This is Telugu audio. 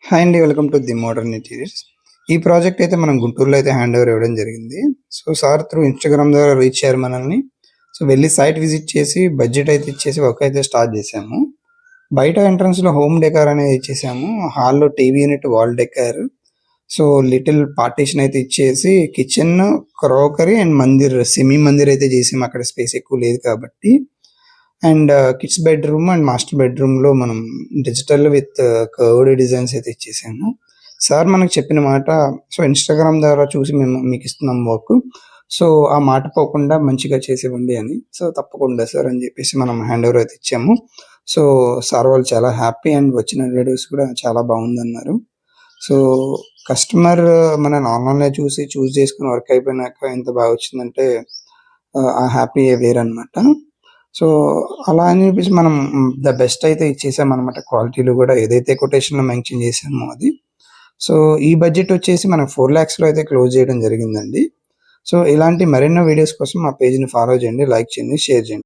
హాయ్ అండి. Welcome to the modern interiors. ఈ ప్రాజెక్ట్ అయితే మనం గుంటూరులో అయితే హ్యాండ్ ఓవర్ ఇవ్వడం జరిగింది. సో, సార్ త్రూ ఇన్‌స్టాగ్రామ్ ద్వారా రీచ్ అయ్యారు మనల్ని. సో, వెళ్లి సైట్ విజిట్ చేసి బడ్జెట్ అయితే ఇచ్చేసి వర్క్ అయితే స్టార్ట్ చేశాము. బయట ఎంట్రన్స్‌లో హోమ్ డెకార్ అనేది ఇచ్చేసాము. హాల్‌లో TV unit, wall decor. So, little partition అయితే ఇచ్చేసి kitchen, crockery and Mandir, semi Mandir అయితే చేసాము. అక్కడ స్పేస్ ఎక్కువ లేదు కాబట్టి. And kids bedroom and master బెడ్‌రూమ్‌లో మనం డిజిటల్ విత్ కర్వ్డ్ డిజైన్స్ అయితే ఇచ్చేసాము. సార్ మనకు చెప్పిన మాట, సో, ఇన్‌స్టాగ్రామ్ ద్వారా చూసి మేము మీకిస్తున్నాం వర్క్. సో, ఆ మాట పోకుండా మంచిగా చేసివ్వండి అని. సో, తప్పకుండా సార్ అని చెప్పేసి మనం హ్యాండ్ ఓవర్ అయితే ఇచ్చాము. సో, సార్ వాళ్ళు చాలా హ్యాపీ అండ్ వచ్చిన రిలేటివ్స్ కూడా చాలా బాగుందన్నారు. సో, కస్టమర్ మనల్ని ఆన్‌లైన్‌లో చూసి చూజ్ చేసుకొని వర్క్ అయిపోయినాక ఎంత బాగా వచ్చిందంటే ఆ హ్యాపీయే వేరనమాట. సో, అలా అని చెప్పేసి మనం ద బెస్ట్ అయితే ఇచ్చేసామనమాట. క్వాలిటీలో గూడా ఏదైతే కొటేషన్‌లో మెన్షన్ చేసామో అది. సో, ఈ బడ్జెట్ వచ్చేసి మనం 4,00,000లో అయితే క్లోజ్ చేయడం జరిగిందండి. సో, ఇలాంటి మరెన్నో వీడియోస్ కోసం మా పేజ్‌ని ఫాలో చేయండి, లైక్ చేయండి, షేర్ చేయండి.